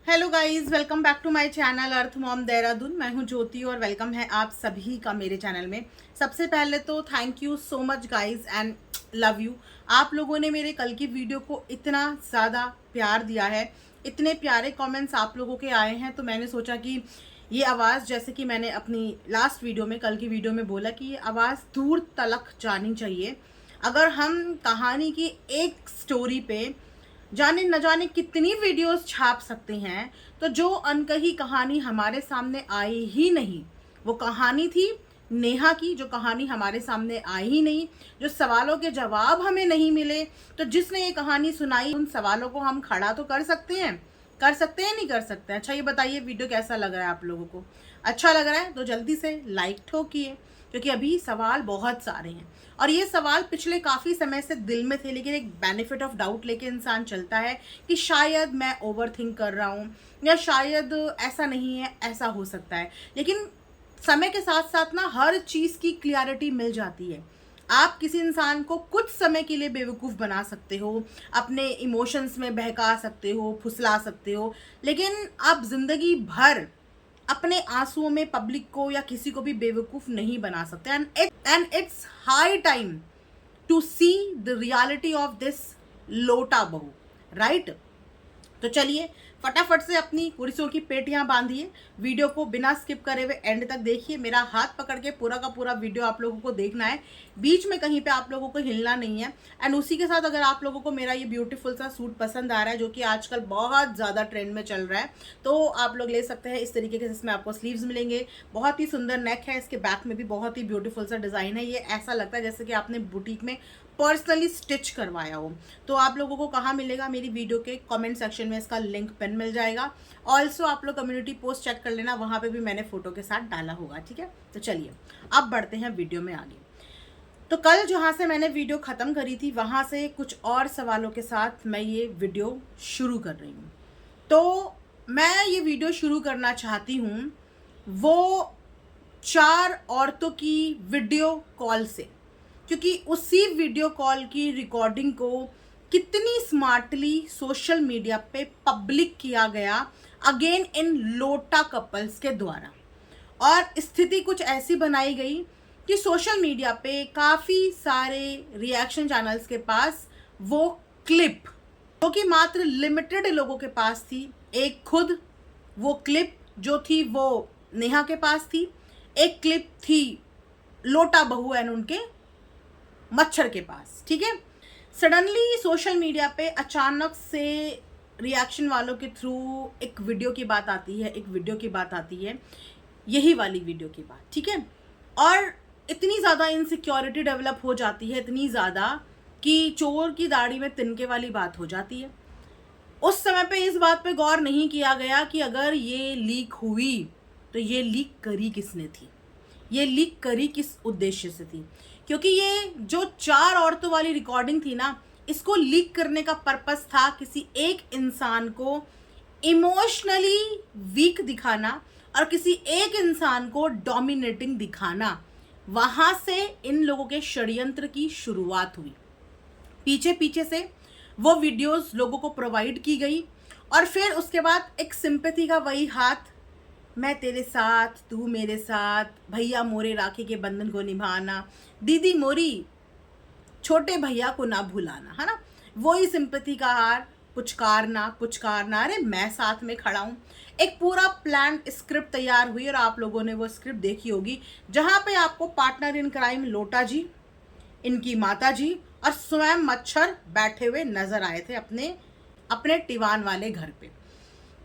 Hello guys, welcome back to my channel Earth Mom Dehradun. मैं हूं ज्योति और वेलकम है आप सभी का मेरे चैनल में। सबसे पहले तो thank you so much guys and love you. आप लोगों ने मेरे कल की वीडियो को इतना ज़्यादा प्यार दिया है, इतने प्यारे कमेंट्स आप लोगों के आए हैं, तो मैंने सोचा कि ये आवाज़, जैसे कि मैंने अपनी लास्ट वीडियो में, कल की वीडियो में बोला कि ये आवाज़ दूर तलक जानी चाहिए। अगर हम कहानी की एक स्टोरी पे जाने न जाने कितनी वीडियोस छाप सकते हैं, तो जो अनकही कहानी हमारे सामने आई ही नहीं, वो कहानी थी नेहा की, जो कहानी हमारे सामने आई ही नहीं, जो सवालों के जवाब हमें नहीं मिले। तो जिसने ये कहानी सुनाई, उन सवालों को हम खड़ा तो कर सकते हैं, कर सकते हैं नहीं कर सकते हैं? अच्छा ये बताइए, वीडियो कैसा लग रहा है आप लोगों को? अच्छा लग रहा है तो जल्दी से लाइक ठोकिए, क्योंकि अभी सवाल बहुत सारे हैं और ये सवाल पिछले काफ़ी समय से दिल में थे, लेकिन एक बेनिफिट ऑफ डाउट लेके इंसान चलता है कि शायद मैं ओवर थिंक कर रहा हूँ, या शायद ऐसा नहीं है, ऐसा हो सकता है। लेकिन समय के साथ साथ ना हर चीज़ की क्लियरिटी मिल जाती है। आप किसी इंसान को कुछ समय के लिए बेवकूफ़ बना सकते हो, अपने इमोशंस में बहका सकते हो, फुसला सकते हो, लेकिन आप ज़िंदगी भर अपने आंसुओं में पब्लिक को या किसी को भी बेवकूफ़ नहीं बना सकते। And it's high time to see the reality of this लोटा बहू, राइट? तो चलिए फटाफट से अपनी कुर्सियों की पेटियां बांधिए, वीडियो को बिना स्किप करे हुए एंड तक देखिए। मेरा हाथ पकड़ के पूरा का पूरा वीडियो आप लोगों को देखना है, बीच में कहीं पे आप लोगों को हिलना नहीं है। एंड उसी के साथ अगर आप लोगों को मेरा ये ब्यूटीफुल सा सूट पसंद आ रहा है, जो कि आजकल बहुत ज़्यादा ट्रेंड में चल रहा है, तो आप लोग ले सकते हैं इस तरीके के। इसमें आपको स्लीव्स मिलेंगे, बहुत ही सुंदर नेक है, इसके बैक में भी बहुत ही ब्यूटीफुल सा डिज़ाइन है। ये ऐसा लगता है जैसे कि आपने बुटीक में पर्सनली स्टिच करवाया हो। तो आप लोगों को कहाँ मिलेगा? मेरी वीडियो के कमेंट सेक्शन में इसका लिंक पिन मिल जाएगा। ऑल्सो आप लोग कम्युनिटी पोस्ट चेक कर लेना, वहाँ पे भी मैंने फ़ोटो के साथ डाला होगा, ठीक है? तो चलिए अब बढ़ते हैं वीडियो में आगे। तो कल जहाँ से मैंने वीडियो ख़त्म करी थी, वहाँ से कुछ और सवालों के साथ मैं ये वीडियो शुरू कर रही हूँ। तो मैं ये वीडियो शुरू करना चाहती हूँ वो 4 औरतों की वीडियो कॉल से, क्योंकि उसी वीडियो कॉल की रिकॉर्डिंग को कितनी स्मार्टली सोशल मीडिया पे पब्लिक किया गया, अगेन इन लोटा कपल्स के द्वारा। और स्थिति कुछ ऐसी बनाई गई कि सोशल मीडिया पे काफ़ी सारे रिएक्शन चैनल्स के पास वो क्लिप, जो कि मात्र लिमिटेड लोगों के पास थी, एक खुद वो क्लिप जो थी वो नेहा के पास थी, एक क्लिप थी लोटा बहू एंड उनके मच्छर के पास, ठीक है? सडनली सोशल मीडिया पे अचानक से रिएक्शन वालों के थ्रू एक वीडियो की बात आती है, एक वीडियो की बात आती है, यही वाली वीडियो की बात, ठीक है? और इतनी ज़्यादा इनसिक्योरिटी डेवलप हो जाती है, इतनी ज़्यादा कि चोर की दाढ़ी में तिनके वाली बात हो जाती है। उस समय पे इस बात पे गौर नहीं किया गया कि अगर ये लीक हुई तो ये लीक करी किसने थी, ये लीक करी किस उद्देश्य से थी। क्योंकि ये जो 4 औरतों वाली रिकॉर्डिंग थी ना, इसको लीक करने का पर्पस था किसी एक इंसान को इमोशनली वीक दिखाना और किसी एक इंसान को डोमिनेटिंग दिखाना। वहां से इन लोगों के षड्यंत्र की शुरुआत हुई। पीछे पीछे से वो वीडियोस लोगों को प्रोवाइड की गई और फिर उसके बाद एक सिंपैथी का वही हाथ, मैं तेरे साथ, तू मेरे साथ, भैया मोरे राखी के बंधन को निभाना, दीदी मोरी छोटे भैया को ना भुलाना, है ना? वही सिंपैथी का हार, पुचकारना पुचकारना, अरे मैं साथ में खड़ा हूँ। एक पूरा प्लान स्क्रिप्ट तैयार हुई और आप लोगों ने वो स्क्रिप्ट देखी होगी, जहाँ पे आपको पार्टनर इन क्राइम लोटा जी, इनकी माता जी और स्वयं मच्छर बैठे हुए नजर आए थे अपने अपने टिवान वाले घर पे।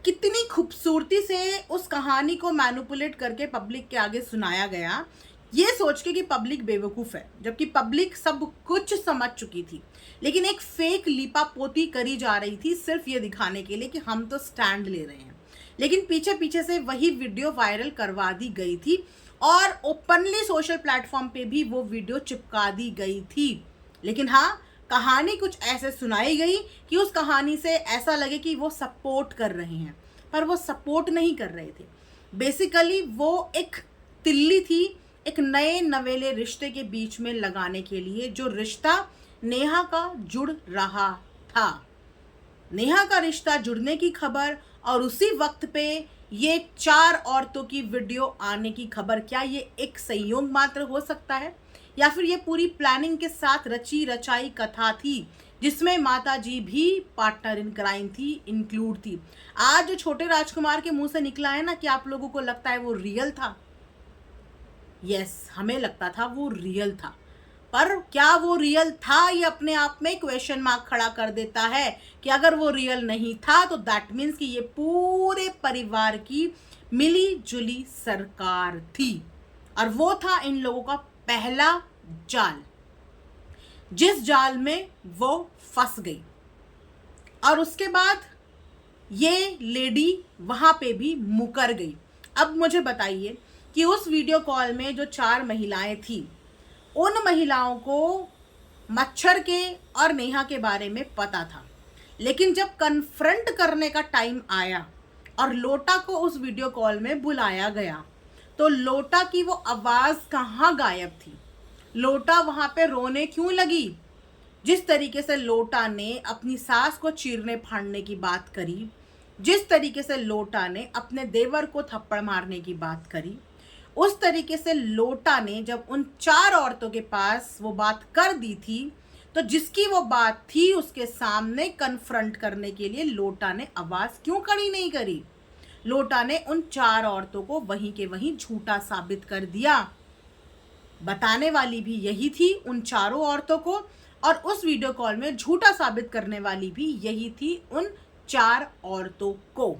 कितनी खूबसूरती से उस कहानी को मैनिपुलेट करके पब्लिक के आगे सुनाया गया, ये सोच के कि पब्लिक बेवकूफ़ है, जबकि पब्लिक सब कुछ समझ चुकी थी। लेकिन एक फेक लीपापोती करी जा रही थी सिर्फ ये दिखाने के लिए कि हम तो स्टैंड ले रहे हैं। लेकिन पीछे पीछे से वही वीडियो वायरल करवा दी गई थी और ओपनली सोशल प्लेटफॉर्म पे भी वो वीडियो चिपका दी गई थी। लेकिन हाँ, कहानी कुछ ऐसे सुनाई गई कि उस कहानी से ऐसा लगे कि वो सपोर्ट कर रहे हैं, पर वो सपोर्ट नहीं कर रहे थे। बेसिकली वो एक तिल्ली थी, एक नए नवेले रिश्ते के बीच में लगाने के लिए, जो रिश्ता नेहा का जुड़ रहा था। नेहा का रिश्ता जुड़ने की खबर और उसी वक्त पे ये 4 औरतों की वीडियो आने की खबर, क्या ये एक संयोग मात्र हो सकता है या फिर ये पूरी प्लानिंग के साथ रची रचाई कथा थी जिसमें माता जी भी पार्टनर इन क्राइम थी, इंक्लूड थी। आज जो छोटे राजकुमार के मुंह से निकला है ना कि आप लोगों को लगता है वो रियल था, यस, हमें लगता था वो रियल था, पर क्या वो रियल था, ये अपने आप में क्वेश्चन मार्क खड़ा कर देता है कि अगर वो रियल नहीं था तो दैट मीन्स कि ये पूरे परिवार की मिली जुली सरकार थी और वो था इन लोगों का पहला जाल, जिस जाल में वो फंस गई। और उसके बाद ये लेडी वहां पे भी मुकर गई। अब मुझे बताइए कि उस वीडियो कॉल में जो 4 महिलाएं थी, उन महिलाओं को मच्छर के और नेहा के बारे में पता था, लेकिन जब कन्फ्रंट करने का टाइम आया और लोटा को उस वीडियो कॉल में बुलाया गया तो लोटा की वो आवाज़ कहाँ गायब थी? लोटा वहाँ पे रोने क्यों लगी? जिस तरीके से लोटा ने अपनी सास को चीरने फाड़ने की बात करी, जिस तरीके से लोटा ने अपने देवर को थप्पड़ मारने की बात करी, उस तरीके से लोटा ने जब उन 4 औरतों के पास वो बात कर दी थी तो जिसकी वो बात थी उसके सामने कन्फ्रंट करने के लिए लोटा ने आवाज़ क्यों खड़ी नहीं करी? लोटा ने उन 4 औरतों को वहीं के वहीं झूठा साबित कर दिया। बताने वाली भी यही थी उन 4 औरतों को, और उस वीडियो कॉल में झूठा साबित करने वाली भी यही थी उन 4 औरतों को।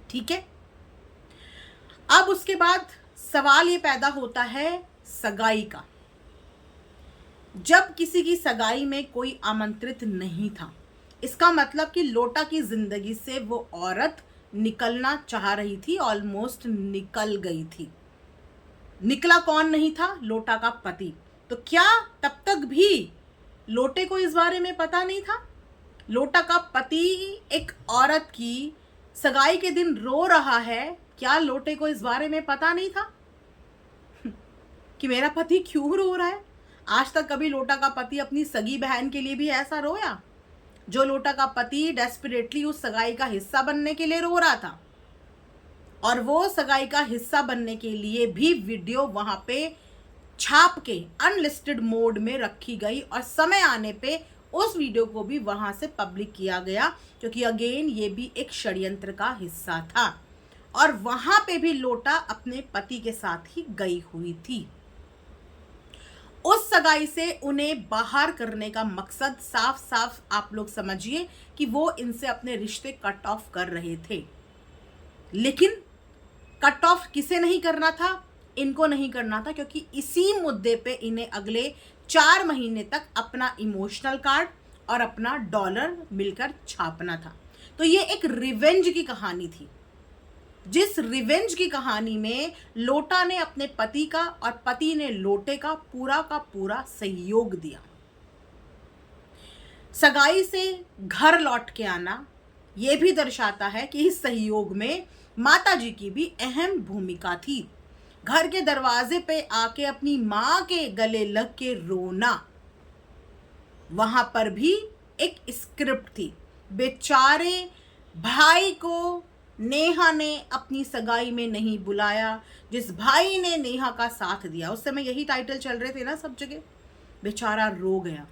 ठीक है, अब उसके बाद सवाल ये पैदा होता है सगाई का। जब किसी की सगाई में कोई आमंत्रित नहीं था, इसका मतलब कि लोटा की जिंदगी से वो औरत निकलना चाह रही थी, ऑलमोस्ट निकल गई थी। निकला कौन नहीं था? लोटा का पति। तो क्या तब तक भी लोटे को इस बारे में पता नहीं था? लोटा का पति एक औरत की सगाई के दिन रो रहा है, क्या लोटे को इस बारे में पता नहीं था कि मेरा पति क्यों रो रहा है? आज तक कभी लोटा का पति अपनी सगी बहन के लिए भी ऐसा रोया? जो लोटा का पति डेस्परेटली उस सगाई का हिस्सा बनने के लिए रो रहा था, और वो सगाई का हिस्सा बनने के लिए भी वीडियो वहां पे छाप के अनलिस्टेड मोड में रखी गई और समय आने पे उस वीडियो को भी वहां से पब्लिक किया गया, क्योंकि अगेन ये भी एक षड्यंत्र का हिस्सा था और वहां पे भी लोटा अपने पति के साथ ही गई हुई थी। उस सगाई से उन्हें बाहर करने का मकसद साफ साफ आप लोग समझिए कि वो इनसे अपने रिश्ते कट ऑफ कर रहे थे। लेकिन कट ऑफ किसे नहीं करना था? इनको नहीं करना था, क्योंकि इसी मुद्दे पे इन्हें अगले 4 महीने तक अपना इमोशनल कार्ड और अपना डॉलर मिलकर छापना था। तो ये एक रिवेंज की कहानी थी, जिस रिवेंज की कहानी में लोटा ने अपने पति का और पति ने लोटे का पूरा सहयोग दिया। सगाई से घर लौट के आना यह भी दर्शाता है कि इस सहयोग में माता जी की भी अहम भूमिका थी। घर के दरवाजे पे आके अपनी माँ के गले लग के रोना, वहां पर भी एक स्क्रिप्ट थी। बेचारे भाई को नेहा ने अपनी सगाई में नहीं बुलाया, जिस भाई ने नेहा का साथ दिया, उस समय यही टाइटल चल रहे थे ना सब जगह, बेचारा रो गया,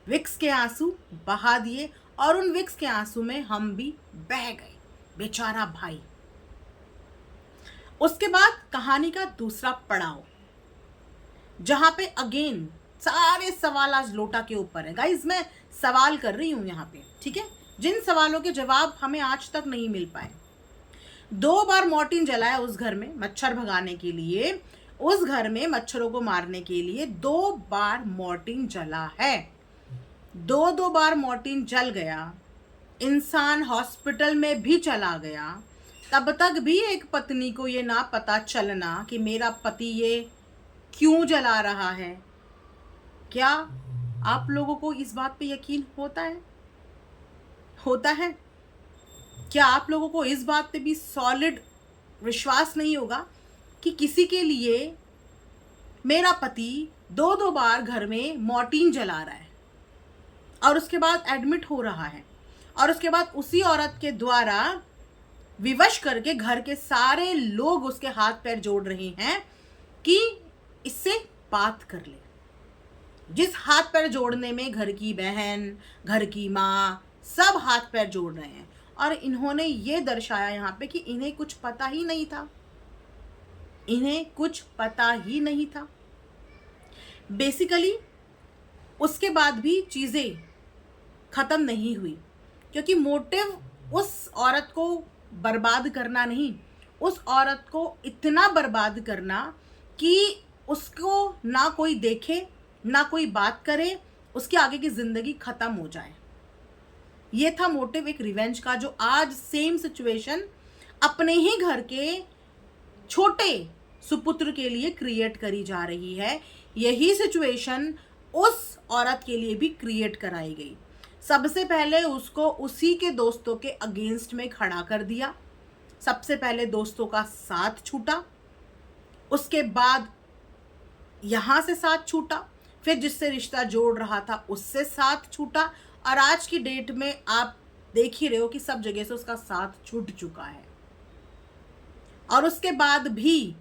विक्स के आंसू बहा दिए और उन विक्स के आंसू में हम भी बह गए, बेचारा भाई। उसके बाद कहानी का दूसरा पड़ाव, जहां पे अगेन सारे सवाल आज लोटा के ऊपर है। गाइज मैं सवाल कर रही हूं यहाँ पे, ठीक है, जिन सवालों के जवाब हमें आज तक नहीं मिल पाए। 2 बार मॉर्टिन जलाया उस घर में मच्छर भगाने के लिए, उस घर में मच्छरों को मारने के लिए 2 बार मॉर्टिन जला है। 2 बार मॉर्टिन जल गया, इंसान हॉस्पिटल में भी चला गया, तब तक भी एक पत्नी को ये ना पता चलना कि मेरा पति ये क्यों जला रहा है। क्या आप लोगों को इस बात पे यकीन होता है? क्या आप लोगों को इस बात पे भी सॉलिड विश्वास नहीं होगा कि किसी के लिए मेरा पति 2 बार घर में मॉर्टिन जला रहा है और उसके बाद एडमिट हो रहा है? और उसके बाद उसी औरत के द्वारा विवश करके घर के सारे लोग उसके हाथ पैर जोड़ रहे हैं कि इससे बात कर ले। जिस हाथ पैर जोड़ने में घर की बहन, घर की माँ, सब हाथ पैर जोड़ रहे हैं। और इन्होंने ये दर्शाया यहाँ पे कि इन्हें कुछ पता ही नहीं था, इन्हें कुछ पता ही नहीं था। बेसिकली उसके बाद भी चीज़ें ख़त्म नहीं हुई, क्योंकि मोटिव उस औरत को बर्बाद करना नहीं, उस औरत को इतना बर्बाद करना कि उसको ना कोई देखे, ना कोई बात करे, उसकी आगे की ज़िंदगी ख़त्म हो जाए। ये था मोटिव एक रिवेंज का, जो आज सेम सिचुएशन अपने ही घर के छोटे सुपुत्र के लिए क्रिएट करी जा रही है। यही सिचुएशन उस औरत के लिए भी क्रिएट कराई गई। सबसे पहले उसको उसी के दोस्तों के अगेंस्ट में खड़ा कर दिया। सबसे पहले दोस्तों का साथ छूटा, उसके बाद यहाँ से साथ छूटा, फिर जिससे रिश्ता जोड़ रहा था उससे साथ छूटा, और आज की डेट में आप देख ही रहे हो कि सब जगह से उसका साथ छूट चुका है। और उसके बाद भी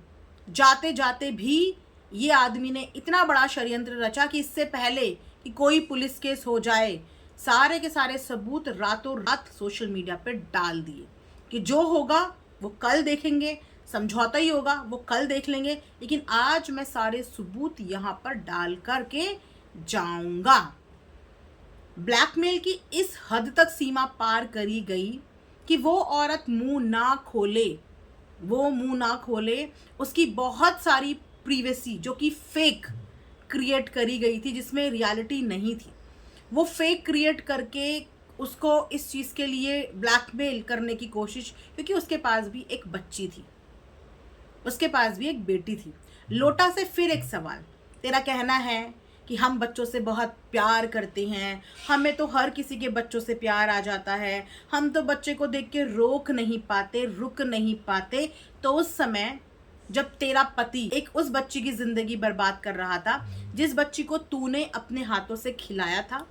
जाते जाते भी ये आदमी ने इतना बड़ा षड्यंत्र रचा कि इससे पहले कि कोई पुलिस केस हो जाए, सारे के सारे सबूत रातों रात सोशल मीडिया पे डाल दिए कि जो होगा वो कल देखेंगे, समझौता ही होगा वो कल देख लेंगे, लेकिन आज मैं सारे सबूत यहाँ पर डाल करके जाऊंगा। ब्लैकमेल की इस हद तक सीमा पार करी गई कि वो औरत मुंह ना खोले, उसकी बहुत सारी प्रीवेसी जो कि फेक क्रिएट करी गई थी, जिसमें रियलिटी नहीं थी, वो फेक क्रिएट करके उसको इस चीज़ के लिए ब्लैकमेल करने की कोशिश, क्योंकि उसके पास भी एक बच्ची थी, उसके पास भी एक बेटी थी। लोटा से फिर एक सवाल, तेरा कहना है कि हम बच्चों से बहुत प्यार करते हैं, हमें तो हर किसी के बच्चों से प्यार आ जाता है, हम तो बच्चे को देख के रुक नहीं पाते। तो उस समय जब तेरा पति एक उस बच्ची की ज़िंदगी बर्बाद कर रहा था, जिस बच्ची को तूने अपने हाथों से खिलाया था,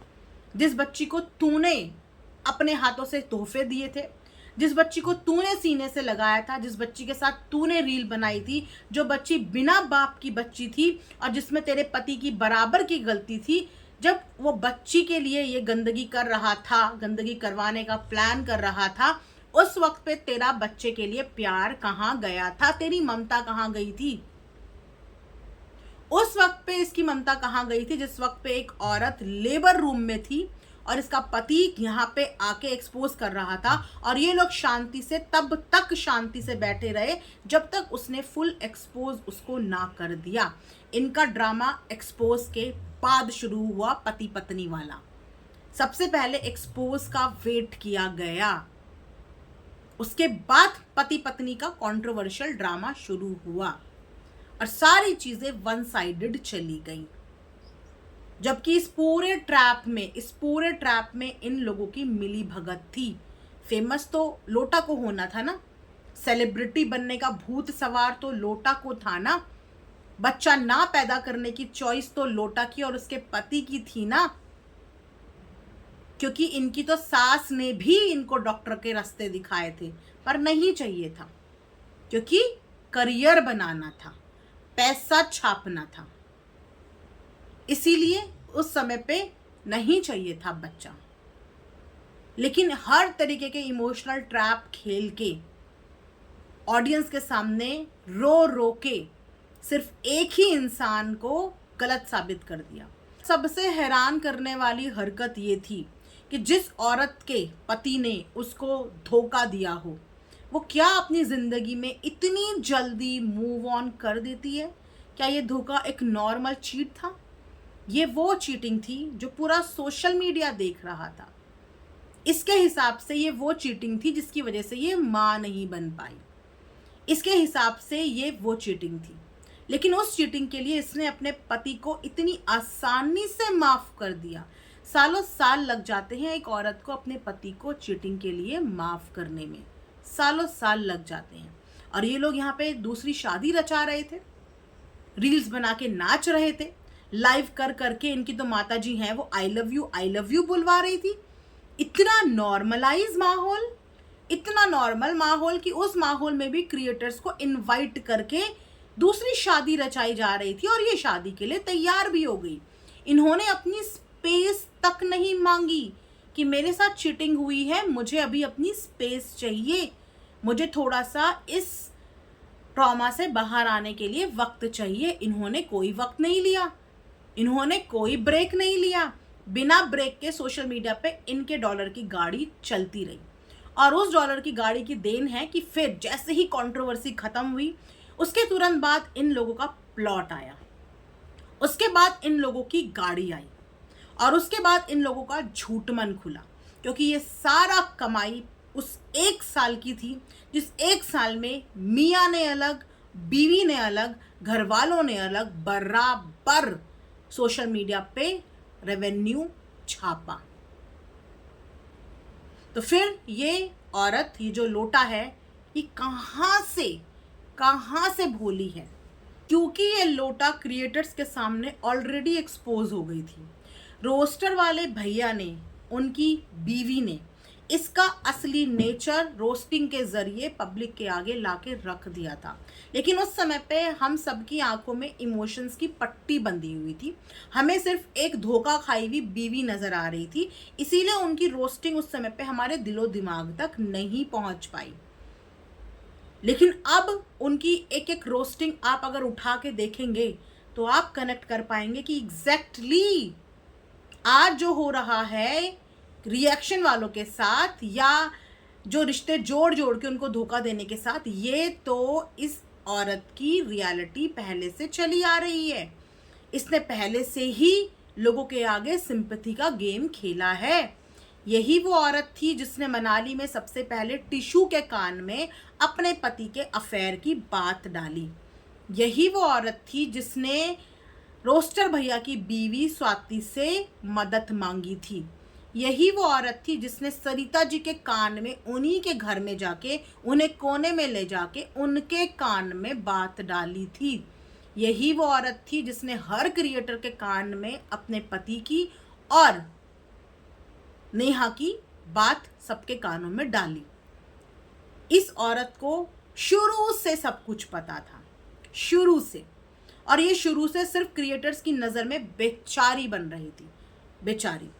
जिस बच्ची को तूने अपने हाथों से तोहफे दिए थे, जिस बच्ची को तूने सीने से लगाया था, जिस बच्ची के साथ तूने रील बनाई थी, जो बच्ची बिना बाप की बच्ची थी और जिसमें तेरे पति की बराबर की गलती थी, जब वो बच्ची के लिए ये गंदगी कर रहा था, गंदगी करवाने का प्लान कर रहा था, उस वक्त पे तेरा बच्चे के लिए प्यार कहाँ गया था, तेरी ममता कहाँ गई थी? उस वक्त पे इसकी ममता कहाँ गई थी जिस वक्त पे एक औरत लेबर रूम में थी और इसका पति यहाँ पे आके एक्सपोज कर रहा था, और ये लोग शांति से तब तक शांति से बैठे रहे जब तक उसने फुल एक्सपोज उसको ना कर दिया। इनका ड्रामा एक्सपोज के बाद शुरू हुआ, पति पत्नी वाला। सबसे पहले एक्सपोज का वेट किया गया, उसके बाद पति पत्नी का कंट्रोवर्शियल ड्रामा शुरू हुआ और सारी चीजें वन साइडेड चली गई। जबकि इस पूरे ट्रैप में इन लोगों की मिली भगत थी। फेमस तो लोटा को होना था ना, सेलिब्रिटी बनने का भूत सवार तो लोटा को था ना, बच्चा ना पैदा करने की चॉइस तो लोटा की और उसके पति की थी ना, क्योंकि इनकी तो सास ने भी इनको डॉक्टर के रास्ते दिखाए थे, पर नहीं चाहिए था, क्योंकि करियर बनाना था, पैसा छापना था, इसीलिए उस समय पे नहीं चाहिए था बच्चा। लेकिन हर तरीके के इमोशनल ट्रैप खेल के ऑडियंस के सामने रो रो के सिर्फ एक ही इंसान को गलत साबित कर दिया। सबसे हैरान करने वाली हरकत ये थी कि जिस औरत के पति ने उसको धोखा दिया हो, वो क्या अपनी ज़िंदगी में इतनी जल्दी मूव ऑन कर देती है? क्या ये धोखा एक नॉर्मल चीट था? ये वो चीटिंग थी जो पूरा सोशल मीडिया देख रहा था। इसके हिसाब से ये वो चीटिंग थी जिसकी वजह से ये माँ नहीं बन पाई। इसके हिसाब से ये वो चीटिंग थी, लेकिन उस चीटिंग के लिए इसने अपने पति को इतनी आसानी से माफ़ कर दिया। सालों साल लग जाते हैं एक औरत को अपने पति को चीटिंग के लिए माफ़ करने में, सालों साल लग जाते हैं। और ये लोग यहाँ पे दूसरी शादी रचा रहे थे, रील्स बना के नाच रहे थे, लाइव कर करके। इनकी तो माता जी हैं, वो आई लव यू बुलवा रही थी इतना नॉर्मलाइज माहौल, इतना नॉर्मल माहौल कि उस माहौल में भी क्रिएटर्स को इनवाइट करके दूसरी शादी रचाई जा रही थी और ये शादी के लिए तैयार भी हो गई। इन्होंने अपनी स्पेस तक नहीं मांगी कि मेरे साथ चीटिंग हुई है, मुझे अभी अपनी स्पेस चाहिए, मुझे थोड़ा सा इस ट्रॉमा से बाहर आने के लिए वक्त चाहिए। इन्होंने कोई वक्त नहीं लिया, इन्होंने कोई ब्रेक नहीं लिया। बिना ब्रेक के सोशल मीडिया पे इनके डॉलर की गाड़ी चलती रही और उस डॉलर की गाड़ी की देन है कि फिर जैसे ही कंट्रोवर्सी खत्म हुई उसके तुरंत बाद इन लोगों का प्लॉट आया, उसके बाद इन लोगों की गाड़ी आई और उसके बाद इन लोगों का झूठमन खुला, क्योंकि ये सारा कमाई उस एक साल की थी जिस एक साल में मियाँ ने अलग, बीवी ने अलग, घर वालों ने अलग बराबर सोशल मीडिया पे रेवेन्यू छापा। तो फिर ये औरत, ये जो लोटा है, ये कहाँ से भोली है, क्योंकि ये लोटा क्रिएटर्स के सामने ऑलरेडी एक्सपोज हो गई थी। रोस्टर वाले भैया ने, उनकी बीवी ने इसका असली नेचर रोस्टिंग के जरिए पब्लिक के आगे लाके रख दिया था। लेकिन उस समय पे हम सबकी आंखों में इमोशंस की पट्टी बंधी हुई थी, हमें सिर्फ एक धोखा खाई हुई बीवी नजर आ रही थी, इसीलिए उनकी रोस्टिंग उस समय पे हमारे दिलो दिमाग तक नहीं पहुंच पाई। लेकिन अब उनकी एक एक रोस्टिंग आप अगर उठा के देखेंगे तो आप कनेक्ट कर पाएंगे कि एग्जैक्टली आज जो हो रहा है रिएक्शन वालों के साथ या जो रिश्ते जोड़ जोड़ के उनको धोखा देने के साथ, ये तो इस औरत की रियलिटी पहले से चली आ रही है। इसने पहले से ही लोगों के आगे सिंपैथी का गेम खेला है। यही वो औरत थी जिसने मनाली में सबसे पहले टिशू के कान में अपने पति के अफेयर की बात डाली। यही वो औरत थी जिसने रोस्टर भैया की बीवी स्वाति से मदद मांगी थी। यही वो औरत थी जिसने सरिता जी के कान में, उन्हीं के घर में जाके, उन्हें कोने में ले जाके उनके कान में बात डाली थी। यही वो औरत थी जिसने हर क्रिएटर के कान में अपने पति की और नेहा की बात सबके कानों में डाली। इस औरत को शुरू से सब कुछ पता था, शुरू से, और ये शुरू से सिर्फ क्रिएटर्स की नज़र में बेचारी बन रही थी। बेचारी,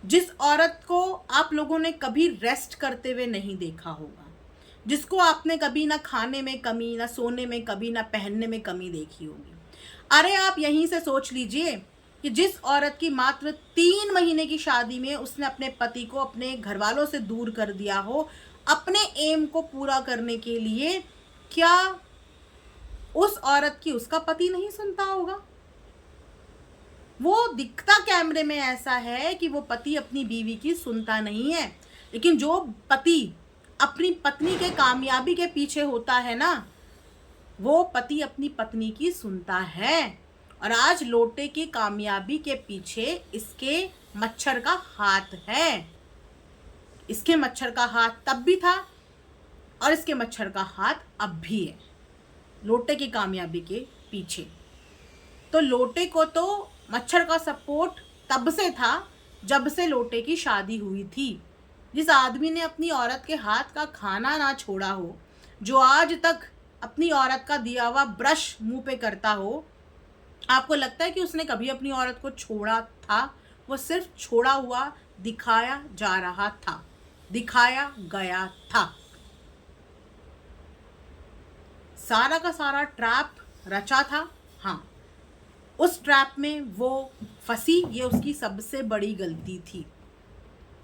जिस औरत को आप लोगों ने कभी रेस्ट करते हुए नहीं देखा होगा, जिसको आपने कभी ना खाने में कमी, ना सोने में कभी, ना पहनने में कमी देखी होगी। अरे आप यहीं से सोच लीजिए कि जिस औरत की मात्र 3 महीने की शादी में उसने अपने पति को अपने घर वालों से दूर कर दिया हो अपने एम को पूरा करने के लिए, क्या उस औरत की उसका पति नहीं सुनता होगा? वो दिखता कैमरे में ऐसा है कि वो पति अपनी बीवी की सुनता नहीं है, लेकिन जो पति अपनी पत्नी के कामयाबी के पीछे होता है ना, वो पति अपनी पत्नी की सुनता है। और आज लोटे की कामयाबी के पीछे इसके मच्छर का हाथ है। इसके मच्छर का हाथ तब भी था और इसके मच्छर का हाथ अब भी है लोटे की कामयाबी के पीछे। तो लोटे को तो मच्छर का सपोर्ट तब से था जब से लोटे की शादी हुई थी। जिस आदमी ने अपनी औरत के हाथ का खाना ना छोड़ा हो, जो आज तक अपनी औरत का दिया हुआ ब्रश मुंह पे करता हो, आपको लगता है कि उसने कभी अपनी औरत को छोड़ा था? वो सिर्फ छोड़ा हुआ दिखाया जा रहा था, दिखाया गया था। सारा का सारा ट्रैप रचा था। हाँ, उस ट्रैप में वो फंसी, ये उसकी सबसे बड़ी गलती थी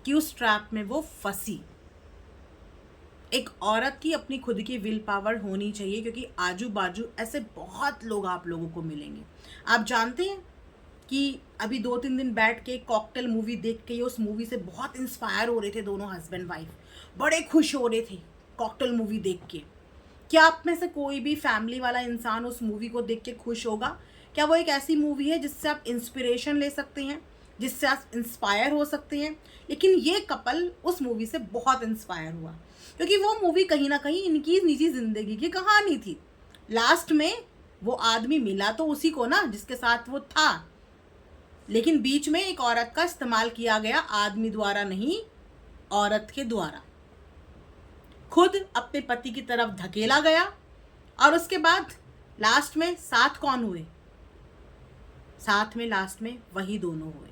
कि उस ट्रैप में वो फंसी। एक औरत की अपनी खुद की विल पावर होनी चाहिए, क्योंकि आजू बाजू ऐसे बहुत लोग आप लोगों को मिलेंगे। आप जानते हैं कि अभी 2-3 दिन बैठ के कॉकटेल मूवी देख के, उस मूवी से बहुत इंस्पायर हो रहे थे दोनों हस्बैंड वाइफ, बड़े खुश हो रहे थे कॉकटेल मूवी देख के। क्या आप में से कोई भी फैमिली वाला इंसान उस मूवी को देख के खुश होगा? क्या वो एक ऐसी मूवी है जिससे आप इंस्पिरेशन ले सकते हैं, जिससे आप इंस्पायर हो सकते हैं? लेकिन ये कपल उस मूवी से बहुत इंस्पायर हुआ, क्योंकि वो मूवी कहीं ना कहीं इनकी निजी ज़िंदगी की कहानी थी। लास्ट में वो आदमी मिला तो उसी को ना जिसके साथ वो था, लेकिन बीच में एक औरत का इस्तेमाल किया गया, आदमी द्वारा नहीं, औरत के द्वारा। खुद अपने पति की तरफ धकेला गया और उसके बाद लास्ट में साथ कौन हुए? साथ में लास्ट में वही दोनों हुए।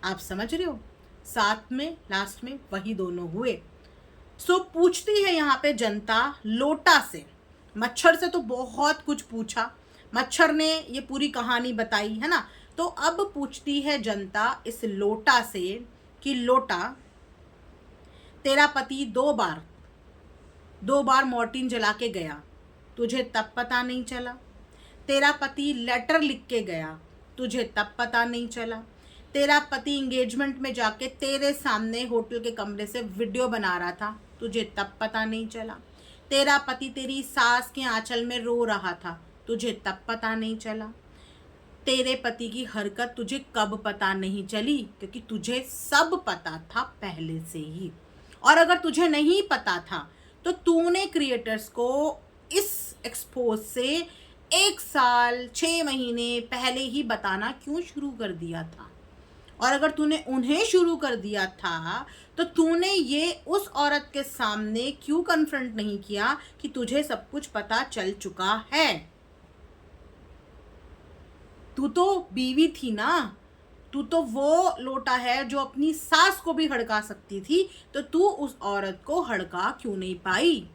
आप समझ रहे हो? साथ में लास्ट में वही दोनों हुए। सो पूछती है यहाँ पे जनता लोटा से। मच्छर से तो बहुत कुछ पूछा, मच्छर ने ये पूरी कहानी बताई है ना। तो अब पूछती है जनता इस लोटा से कि लोटा, तेरा पति दो बार मॉर्टिन जला के गया, तुझे तब पता नहीं चला? तेरा पति लेटर लिख के गया, तुझे तब पता नहीं चला? तेरा पति एंगेजमेंट में जाके तेरे सामने होटल के कमरे से वीडियो बना रहा था, तुझे तब पता नहीं चला? तेरा पति तेरी सास के आंचल में रो रहा था, तुझे तब पता नहीं चला? तेरे पति की हरकत तुझे कब पता नहीं चली? क्योंकि तुझे सब पता था पहले से ही। और अगर तुझे नहीं पता था तो तूने क्रिएटर्स को इस एक्सपोज से 1 साल 6 महीने पहले ही बताना क्यों शुरू कर दिया था? और अगर तूने उन्हें शुरू कर दिया था तो तूने ये उस औरत के सामने क्यों कन्फ्रंट नहीं किया कि तुझे सब कुछ पता चल चुका है? तू तो बीवी थी ना, तू तो वो लोटा है जो अपनी सास को भी हड़का सकती थी, तो तू उस औरत को हड़का क्यों नहीं पाई?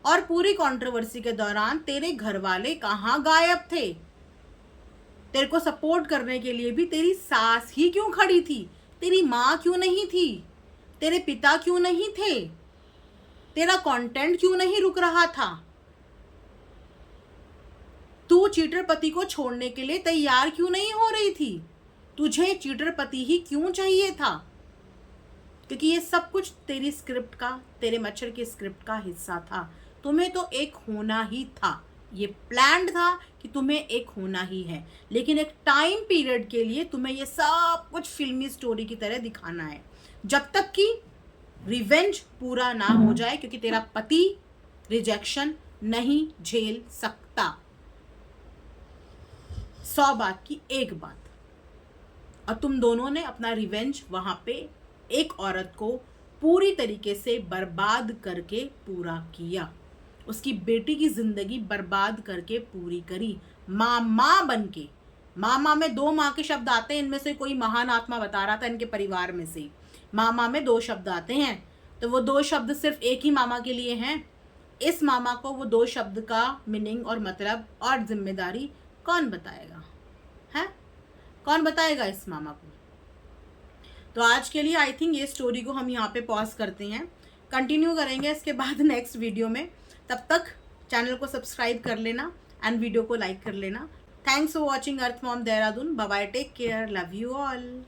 और पूरी कंट्रोवर्सी के दौरान तेरे घर वाले कहाँ गायब थे? तेरे को सपोर्ट करने के लिए भी तेरी सास ही क्यों खड़ी थी? तेरी माँ क्यों नहीं थी? तेरे पिता क्यों नहीं थे? तेरा कंटेंट क्यों नहीं रुक रहा था? तू चीटर पति को छोड़ने के लिए तैयार क्यों नहीं हो रही थी? तुझे चीटर पति ही क्यों चाहिए था? क्योंकि ये सब कुछ तेरी स्क्रिप्ट का, तेरे मच्छर की स्क्रिप्ट का हिस्सा था। तुम्हें तो एक होना ही था, ये प्लान्ड था कि तुम्हें एक होना ही है, लेकिन एक टाइम पीरियड के लिए तुम्हें ये सब कुछ फिल्मी स्टोरी की तरह दिखाना है, जब तक कि रिवेंज पूरा ना हो जाए, क्योंकि तेरा पति रिजेक्शन नहीं झेल सकता। 100 बात की एक बात। और तुम दोनों ने अपना रिवेंज वहां पे एक औरत को पूरी तरीके से बर्बाद करके पूरा किया, उसकी बेटी की जिंदगी बर्बाद करके पूरी करी। माँ बन के, माँ में 2 माँ के शब्द आते हैं, इनमें से कोई महान आत्मा बता रहा था इनके परिवार में से माँ में 2 शब्द आते हैं, तो वो 2 शब्द सिर्फ एक ही मामा के लिए हैं। इस मामा को वो 2 शब्द का मीनिंग और मतलब और जिम्मेदारी कौन बताएगा? है कौन बताएगा इस मामा को? तो आज के लिए आई थिंक ये स्टोरी को हम यहाँ पे पॉज करते हैं, कंटिन्यू करेंगे इसके बाद नेक्स्ट वीडियो में। तब तक चैनल को सब्सक्राइब कर लेना एंड वीडियो को लाइक कर लेना। Thanks for watching Earth Mom Dehradun. Bye bye, take care, love you all.